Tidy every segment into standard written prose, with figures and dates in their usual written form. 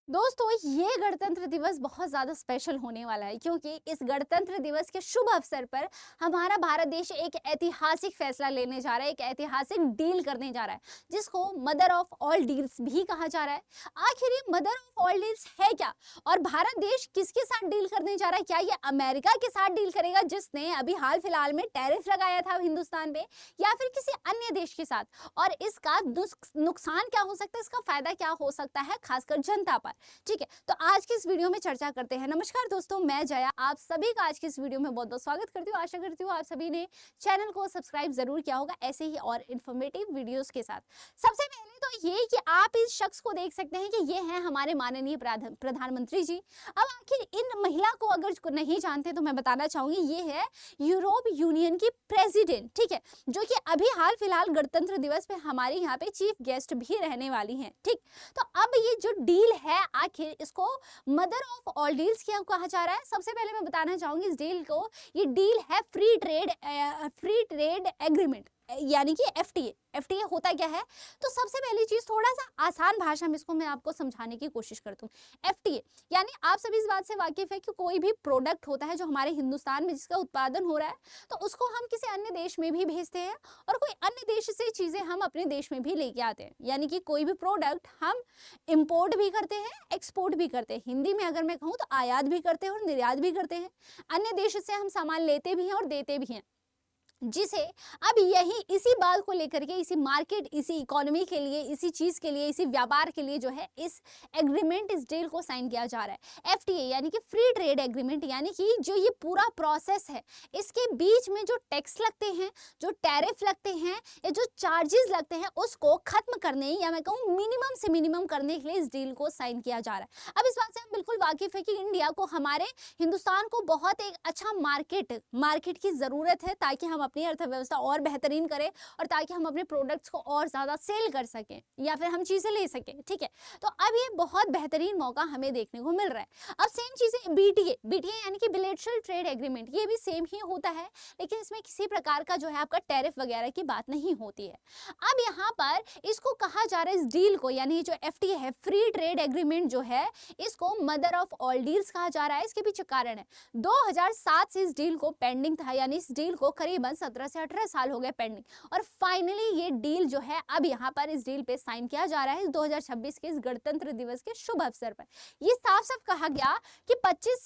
दोस्तों, ये गणतंत्र दिवस बहुत ज़्यादा स्पेशल होने वाला है क्योंकि इस गणतंत्र दिवस के शुभ अवसर पर हमारा भारत देश एक ऐतिहासिक फैसला लेने जा रहा है, एक ऐतिहासिक डील करने जा रहा है, जिसको मदर ऑफ ऑल डील्स भी कहा जा रहा है। आखिर ये मदर ऑफ ऑल डील्स है क्या और भारत देश किसके साथ डील करने जा रहा है? क्या ये अमेरिका के साथ डील करेगा जिसने अभी हाल फिलहाल में टैरिफ लगाया था हिंदुस्तान पे, या फिर किसी अन्य देश के साथ? और इसका नुकसान क्या हो सकता है, इसका फायदा क्या हो सकता है खासकर जनता पर? ठीक है, तो आज की इस वीडियो में चर्चा करते हैं। नमस्कार दोस्तों, मैं जया आप सभी का आज की इस वीडियो में बहुत बहुत स्वागत करती हूँ। आशा करती हूँ आप सभी ने चैनल को सब्सक्राइब जरूर किया होगा ऐसे ही और इन्फॉर्मेटिव वीडियोस के साथ। सबसे पहले तो ये कि आप इस शख्स को देख सकते हैं कि ये हैं हमारे माननीय प्रधानमंत्री जी। अब आखिर इन महिला को अगर नहीं जानते तो मैं बताना चाहूंगी, ये है यूरोप यूनियन की प्रेसिडेंट, ठीक है, जो कि अभी हाल फिलहाल गणतंत्र दिवस पे हमारे यहाँ पे चीफ गेस्ट भी रहने वाली हैं। ठीक, तो अब ये जो डील है, आखिर इसको मदर ऑफ ऑल डील्स क्या कहा जा रहा है? सबसे पहले मैं बताना चाहूंगी इस डील को, ये डील है फ्री ट्रेड एग्रीमेंट, यानी कि एफटीए। एफटीए होता क्या है? तो सबसे पहली चीज, थोड़ा सा आसान भाषा में इसको मैं आपको समझाने की कोशिश करता हूँ। एफटीए यानी आप सभी इस बात से वाकिफ है कि कोई भी प्रोडक्ट होता है जो हमारे हिंदुस्तान में जिसका उत्पादन हो रहा है, तो उसको हम किसी अन्य देश में भी भेजते हैं और कोई अन्य देश से चीजें हम अपने देश में भी लेके आते हैं। यानी कि कोई भी प्रोडक्ट हम इंपोर्ट भी करते हैं, एक्सपोर्ट भी करते हैं। हिंदी में अगर मैं कहूँ तो आयात भी करते हैं और निर्यात भी करते हैं। अन्य देश से हम सामान लेते भी हैं और देते भी हैं, जिसे अब यही इसी बात को लेकर के, इसी मार्केट, इसी इकोनॉमी के लिए, इसी चीज के लिए, इसी व्यापार के लिए जो है इस एग्रीमेंट, इस डील को साइन किया जा रहा है। एफटीए यानी कि फ्री ट्रेड एग्रीमेंट, यानी कि जो ये पूरा प्रोसेस है, इसके बीच में जो टैक्स लगते हैं, जो टैरिफ लगते हैं या जो चार्जेस लगते हैं, उसको खत्म करने, या मैं कहूँ मिनिमम से मिनिमम करने के लिए इस डील को साइन किया जा रहा है। अब इस बात से हम बिल्कुल वाकिफ है कि इंडिया को, हमारे हिंदुस्तान को बहुत एक अच्छा मार्केट की जरूरत है, ताकि हम अपनी अर्थव्यवस्था और बेहतरीन करें और ताकि हम अपने प्रोडक्ट्स को और ज्यादा सेल कर सकें या फिर हम चीजें ले सकें। ठीक है, तो अब ये बहुत बेहतरीन मौका हमें देखने को मिल रहा है। अब सेम चीजें बीटीए यानी कि बिलेटरल ट्रेड एग्रीमेंट, ये भी सेम ही होता है, लेकिन इसमें किसी प्रकार का जो है आपका टैरिफ वगैरह की बात नहीं होती है। अब यहाँ पर इसको कहा जा रहा है, इस डील को, यानी जो एफटीए है, फ्री ट्रेड एग्रीमेंट जो है, इसको मदर ऑफ ऑल डील्स कहा जा रहा है। इसके पीछे कारण है, 2007 से इस डील को पेंडिंग था, यानी इस डील को करीबन 17 से 18 साल हो गए पेंडिंग, और फाइनली ये डील जो है अब यहाँ पर इस डील पे साइन किया जा रहा है 2026 के इस गणतंत्र दिवस के शुभ अवसर पर। ये साफ साफ कहा गया कि 25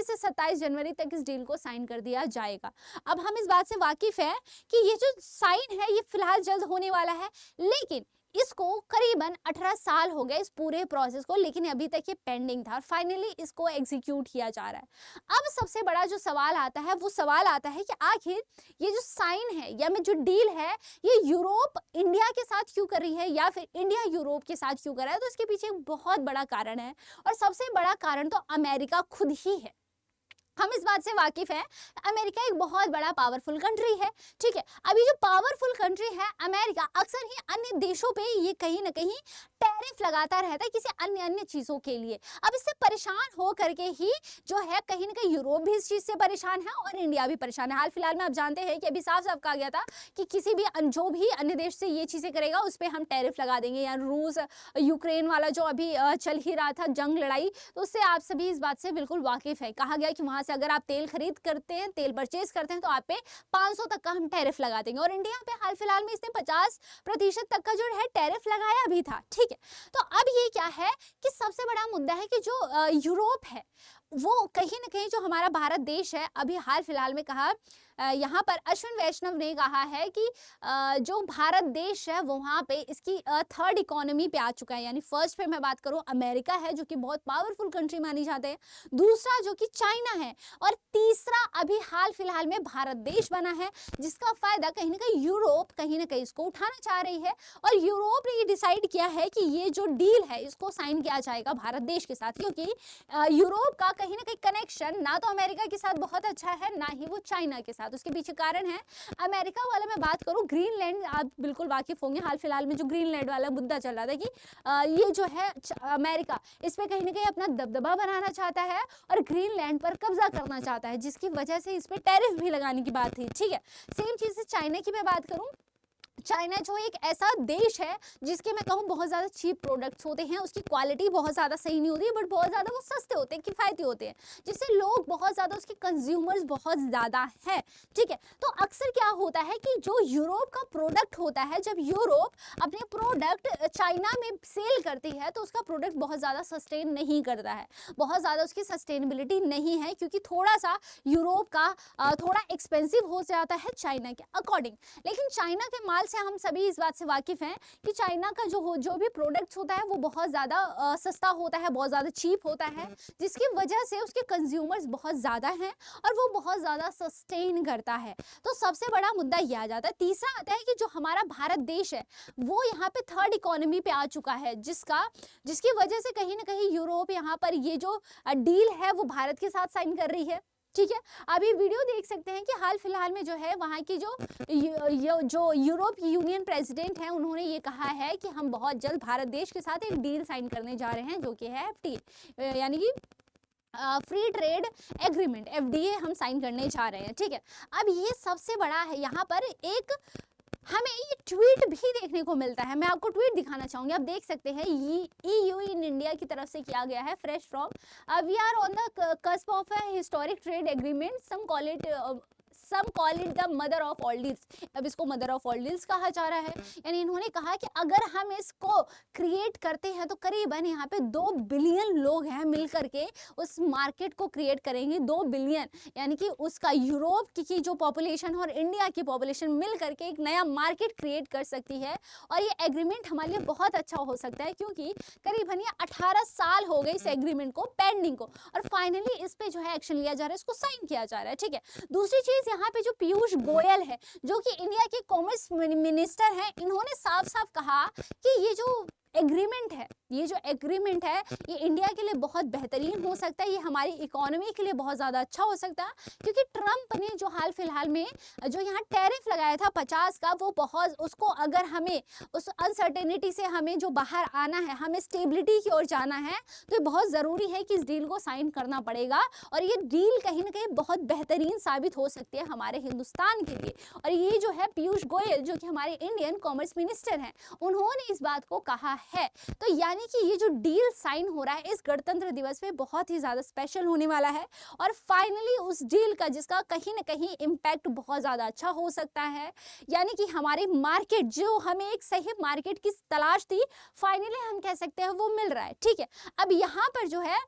से 27 जनवरी तक इस डील को साइन कर दिया जाएगा। अब हम इस बात से वाकिफ है कि ये जो साइन है ये फिलहाल जल्द होने वाला है, लेकिन इसको करीबन 18 साल हो गए इस पूरे प्रोसेस को, लेकिन अभी तक ये पेंडिंग था और फाइनली इसको एग्जीक्यूट किया जा रहा है। अब सबसे बड़ा जो सवाल आता है, वो सवाल आता है कि आखिर ये जो साइन है या में जो डील है, ये यूरोप इंडिया के साथ क्यों कर रही है या फिर इंडिया यूरोप के साथ क्यों कर रहा है? तो इसके पीछे एक बहुत बड़ा कारण है, और सबसे बड़ा कारण तो अमेरिका खुद ही है। हम इस बात से वाकिफ हैं, अमेरिका एक बहुत बड़ा पावरफुल कंट्री है। ठीक है, अभी जो पावरफुल कंट्री है अमेरिका, अक्सर ही अन्य देशों पे ये कहीं ना कहीं टैरिफ लगाता रहता है किसी अन्य चीजों के लिए। अब इससे परेशान हो करके ही जो है कहीं ना कहीं यूरोप भी इस चीज से परेशान है और इंडिया भी परेशान है। हाल फिलहाल में आप जानते हैं कि अभी साफ साफ कहा गया था कि किसी भी जो भी अन्य देश से ये चीजें करेगा उस पर हम टैरिफ लगा देंगे। या रूस यूक्रेन वाला जो अभी चल ही रहा था जंग, लड़ाई, तो उससे आप सभी इस बात से बिल्कुल वाकिफ है। कहा गया कि वहां से अगर आप तेल खरीद करते हैं, तेल परचेज करते हैं, तो आप पे 500 तक का हम टैरिफ लगा देंगे, और इंडिया पे हाल फिलहाल में इसने 50% तक का जो है टैरिफ लगाया भी था। ठीक है, तो अब ये क्या है कि सबसे बड़ा मुद्दा है कि जो यूरोप है, वो कहीं ना कहीं जो हमारा भारत देश है, अभी हाल फिलहाल में कहा, यहाँ पर अश्विन वैष्णव ने कहा है कि जो भारत देश है वो वहाँ पे इसकी थर्ड इकोनॉमी पे आ चुका है। यानी फर्स्ट पे मैं बात करूँ अमेरिका है, जो कि बहुत पावरफुल कंट्री मानी जाते हैं, दूसरा जो कि चाइना है, और तीसरा अभी हाल फिलहाल में भारत देश बना है, जिसका फायदा कहीं ना कहीं यूरोप कहीं ना कहीं इसको उठाना चाह रही है। और यूरोप ने ये डिसाइड किया है कि ये जो डील है इसको साइन किया जाएगा भारत देश के साथ, क्योंकि यूरोप का कहीं ना कहीं कनेक्शन ना तो अमेरिका के साथ बहुत अच्छा है, ना ही वो चाइना के साथ। उसके पीछे कारण है, अमेरिका वाला मैं बात करूं, ग्रीनलैंड, आप बिल्कुल वाकिफ होंगे, हाल फिलहाल में जो ग्रीनलैंड वाला मुद्दा चल रहा था कि ये जो है अमेरिका इस पे कहीं ना कहीं अपना दबदबा बनाना चाहता है और ग्रीनलैंड पर कब्जा करना चाहता है, जिसकी वजह से इस पे टैरिफ भी लगाने की बात थी। ठीक है, सेम चीज से चाइना की मैं बात करूं, चाइना जो एक ऐसा देश है जिसके मैं कहूँ बहुत ज़्यादा चीप प्रोडक्ट्स होते हैं, उसकी क्वालिटी बहुत ज़्यादा सही नहीं होती है, बट बहुत ज़्यादा वो सस्ते होते हैं, किफ़ायती होते हैं, जिससे लोग बहुत ज़्यादा, उसके कंज्यूमर्स बहुत ज़्यादा है। ठीक है, तो अक्सर क्या होता है कि जो यूरोप का प्रोडक्ट होता है, जब यूरोप अपने प्रोडक्ट चाइना में सेल करती है तो उसका प्रोडक्ट बहुत ज़्यादा सस्टेन नहीं करता है, बहुत ज़्यादा उसकी सस्टेनेबिलिटी नहीं है, क्योंकि थोड़ा सा यूरोप का थोड़ा एक्सपेंसिव हो जाता है चाइना के अकॉर्डिंग। लेकिन चाइना के माल से हम सभी इस बात से वाकिफ़ हैं कि चाइना का जो भी प्रोडक्ट्स होता है वो बहुत ज़्यादा सस्ता होता है, बहुत ज़्यादा चीप होता है, जिसकी वजह से उसके कंज्यूमर्स बहुत ज़्यादा हैं और वो बहुत ज़्यादा सस्टेन करता है। तो सबसे बड़ा मुद्दा ये आ जाता है। तीसरा आता है कि जो हमारा भारत देश है वो यहाँ पे थर्ड इकोनॉमी पे आ चुका है, जिसकी वजह से कहीं ना कहीं यूरोप यहाँ पर ये जो डील है वो भारत के साथ साइन कर रही है। ठीक है, अभी वीडियो देख सकते हैं कि हाल फिलहाल में जो है वहाँ की जो यूरोप की यूनियन प्रेसिडेंट है, उन्होंने ये कहा है कि हम बहुत जल्द भारत देश के साथ एक डील साइन करने जा रहे हैं, जो कि है एफटीए, यानी कि फ्री ट्रेड एग्रीमेंट, एफडीए हम साइन करने जा रहे हैं। ठीक है, अब ये सबसे बड़ा है, यहाँ पर एक हमें ये ट्वीट भी देखने को मिलता है। मैं आपको ट्वीट दिखाना चाहूंगी, आप देख सकते हैं, EU इन इंडिया की तरफ से किया गया है, fresh from we are on the cusp of a historic trade agreement, some call it the mother of all deals. अब इसको मदर ऑफ ऑल डील्स कहा जा रहा है, यानी इन्होंने कहा कि अगर हम इसको क्रिएट करते हैं तो करीबन यहाँ पे 2 बिलियन लोग हैं मिल करके उस मार्केट को क्रिएट करेंगे। 2 बिलियन, यानी कि उसका यूरोप की जो पॉपुलेशन और इंडिया की पॉपुलेशन मिल करके एक नया मार्केट क्रिएट कर सकती है। और ये एग्रीमेंट हमारे लिए बहुत अच्छा हो सकता है, क्योंकि करीबन ये 18 साल हो गए इस एग्रीमेंट को पेंडिंग को, और फाइनली इस पे जो है एक्शन लिया जा रहा है, इसको साइन किया जा रहा है। ठीक है, दूसरी चीज यहाँ पे जो पीयूष गोयल है, जो कि इंडिया के कॉमर्स मिनिस्टर हैं, इन्होंने साफ साफ कहा कि ये जो एग्रीमेंट है, ये इंडिया के लिए बहुत बेहतरीन हो सकता है, ये हमारी इकोनॉमी के लिए बहुत ज़्यादा अच्छा हो सकता है, क्योंकि ट्रंप ने जो हाल फिलहाल में जो यहाँ टैरिफ लगाया था 50 का, वो बहुत, उसको अगर हमें उस अनसर्टेनिटी से हमें जो बाहर आना है, हमें स्टेबिलिटी की ओर जाना है, तो ये बहुत ज़रूरी है कि इस डील को साइन करना पड़ेगा। और ये डील कहीं ना कहीं बहुत बेहतरीन साबित हो सकती है हमारे हिंदुस्तान के लिए। और ये जो है पीयूष गोयल, जो कि हमारे इंडियन कॉमर्स मिनिस्टर हैं, उन्होंने इस बात को कहा है। तो यानी कि ये जो डील साइन हो रहा है इस गणतंत्र दिवस पे बहुत ही ज़्यादा स्पेशल होने वाला है, और फाइनली उस डील का, जिसका कहीं ना कहीं इम्पैक्ट बहुत ज़्यादा अच्छा हो सकता है, यानी कि हमारे मार्केट, जो हमें एक सही मार्केट की तलाश थी, फाइनली हम कह सकते हैं वो मिल रहा है। ठीक है, अब यहाँ पर जो है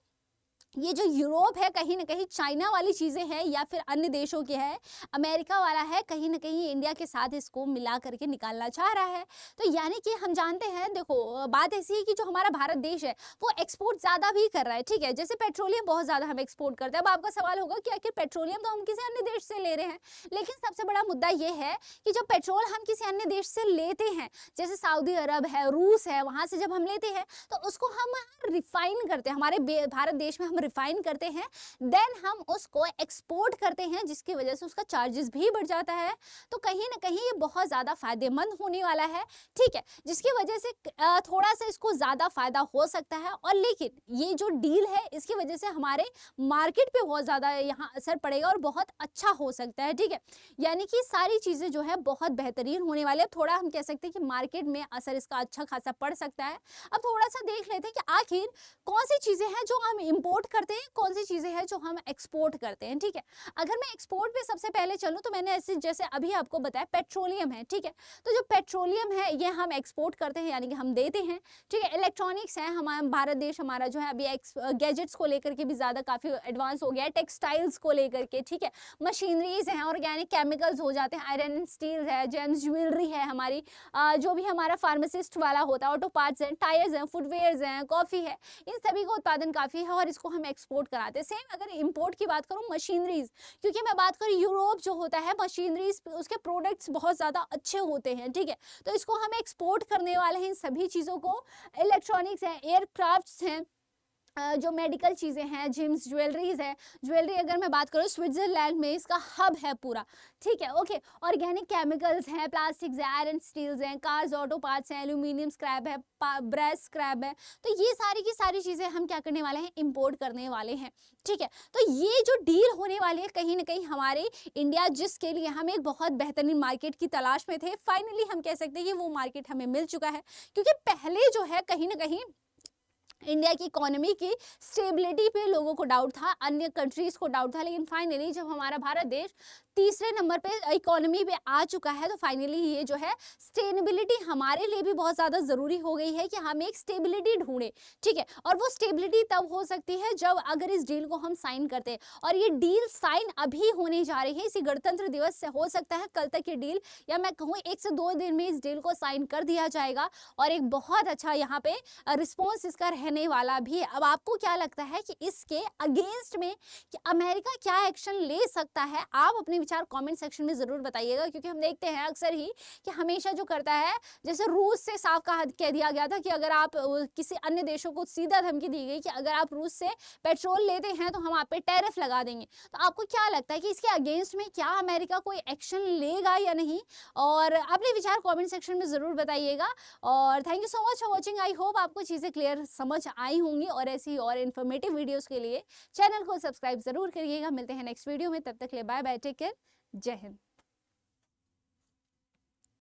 ये जो यूरोप है, कहीं ना कहीं चाइना वाली चीज़ें हैं या फिर अन्य देशों के है, अमेरिका वाला है, कहीं ना कहीं इंडिया के साथ इसको मिला करके निकालना चाह रहा है। तो यानी कि हम जानते हैं, देखो बात ऐसी है कि जो हमारा भारत देश है वो एक्सपोर्ट ज़्यादा भी कर रहा है। ठीक है, जैसे पेट्रोलियम बहुत ज़्यादा हम एक्सपोर्ट करते हैं। अब आपका सवाल होगा कि आखिर पेट्रोलियम तो हम किसी अन्य देश से ले रहे हैं, लेकिन सबसे बड़ा मुद्दा ये है कि जब पेट्रोल हम किसी अन्य देश से लेते हैं, जैसे सऊदी अरब है, रूस है, वहाँ से जब हम लेते हैं तो उसको हम रिफाइन करते हैं, हमारे भारत देश में हम रिफाइन करते हैं, देन हम उसको एक्सपोर्ट करते हैं, जिसकी वजह से उसका चार्जेस भी बढ़ जाता है। तो कहीं ना कहीं ये बहुत ज़्यादा फायदेमंद होने वाला है। ठीक है, जिसकी वजह से थोड़ा सा इसको ज़्यादा फायदा हो सकता है। और लेकिन ये जो डील है इसकी वजह से हमारे मार्केट पे बहुत ज़्यादा यहाँ असर पड़ेगा और बहुत अच्छा हो सकता है। ठीक है, यानी कि सारी चीज़ें जो है बहुत बेहतरीन होने वाली है। थोड़ा हम कह सकते हैं कि मार्केट में असर इसका अच्छा खासा पड़ सकता है। अब थोड़ा सा देख लेते हैं कि आखिर कौन सी चीज़ें हैं जो हम इंपोर्ट करते हैं, कौन सी चीज़ें हैं जो हम एक्सपोर्ट करते हैं। ठीक है, अगर मैं एक्सपोर्ट पे सबसे पहले चलूँ तो मैंने ऐसे, जैसे अभी आपको बताया, पेट्रोलियम है। ठीक है, तो जो पेट्रोलियम है ये हम एक्सपोर्ट करते हैं, यानी कि हम देते हैं। ठीक है, इलेक्ट्रॉनिक्स है, हमारा भारत देश हमारा जो है अभी गैजेट्स को लेकर के भी ज़्यादा काफ़ी एडवांस हो गया है, टेक्सटाइल्स को लेकर के। ठीक है, मशीनरीज हैं, ऑर्गेनिक केमिकल्स हो जाते हैं, आयरन एंड स्टील है, जेम्स ज्वेलरी है हमारी, जो भी हमारा फार्मासिस्ट वाला होता है, ऑटो पार्ट्स हैं, टायर्स हैं, फुटवेयर्स हैं, कॉफ़ी है, इन सभी का उत्पादन काफ़ी है और इसको हम एक्सपोर्ट कराते हैं। सेम अगर इंपोर्ट की बात करूँ, मशीनरीज, क्योंकि मैं बात करूँ यूरोप जो होता है, मशीनरीज उसके प्रोडक्ट्स बहुत ज़्यादा अच्छे होते हैं। ठीक है, तो इसको हम एक्सपोर्ट करने वाले हैं इन सभी चीज़ों को। इलेक्ट्रॉनिक्स हैं, एयरक्राफ्ट्स हैं, जो मेडिकल चीज़ें हैं, जिम्स, ज्वेलरीज़ है, ज्वेलरी अगर मैं बात करूँ स्विट्ज़रलैंड में इसका हब है पूरा, ठीक है, ओके। ऑर्गेनिक केमिकल्स हैं, प्लास्टिक्स हैं, आयरन स्टील्स हैं, कार्स ऑटो पार्ट्स हैं, एल्यूमिनियम स्क्रैप है, ब्रेस स्क्रैप है, तो ये सारी की सारी चीज़ें हम क्या करने वाले हैं, इम्पोर्ट करने वाले हैं, ठीक है। तो ये जो डील होने वाली है कहीं ना कहीं हमारे इंडिया, जिसके लिए हम एक बहुत बेहतरीन मार्केट की तलाश में थे, फाइनली हम कह सकते हैं कि वो मार्केट हमें मिल चुका है, क्योंकि पहले जो है कहीं ना कहीं इंडिया की इकोनॉमी की स्टेबिलिटी पे लोगों को डाउट था, अन्य कंट्रीज को डाउट था, लेकिन फाइनली जब हमारा भारत देश तीसरे नंबर पे इकोनॉमी पे आ चुका है, तो फाइनली ये जो है स्टेबिलिटी हमारे लिए भी बहुत ज़्यादा ज़रूरी हो गई है कि हम एक स्टेबिलिटी ढूंढें, ठीक है। और वो स्टेबिलिटी तब हो सकती है जब अगर इस डील को हम साइन करते हैं, और ये डील साइन अभी होने जा रही है, इसी गणतंत्र दिवस से हो सकता है कल तक ये डील, या मैं कहूँ 1 से 2 दिन में इस डील को साइन कर दिया जाएगा, और एक बहुत अच्छा यहाँ पे रिस्पॉन्स इसका रहने वाला भी है। अब आपको क्या लगता है कि इसके अगेंस्ट में कि अमेरिका क्या एक्शन ले सकता है? आप अपने विचार कमेंट सेक्शन में जरूर बताइएगा, क्योंकि हम देखते हैं अक्सर ही कि हमेशा जो करता है, जैसे रूस से साफ कह दिया गया था कि अगर आप किसी अन्य देशों को सीधा धमकी दी गई कि अगर आप रूस से पेट्रोल लेते हैं तो हम आप पे टैरिफ लगा देंगे। तो आपको क्या लगता है कि इसके अगेंस्ट में क्या अमेरिका कोई एक्शन लेगा या नहीं? और अपने विचार कमेंट सेक्शन में जरूर बताइएगा। और thank you so much for watching. I hope आपको चीज़ें क्लियर समझ आई होंगी, और ऐसी और इन्फॉर्मेटिव वीडियोस के लिए चैनल को सब्सक्राइब जरूर करिएगा। मिलते हैं नेक्स्ट वीडियो में, तब तक के लिए बाय बाय, टेक केयर, जय हिंद।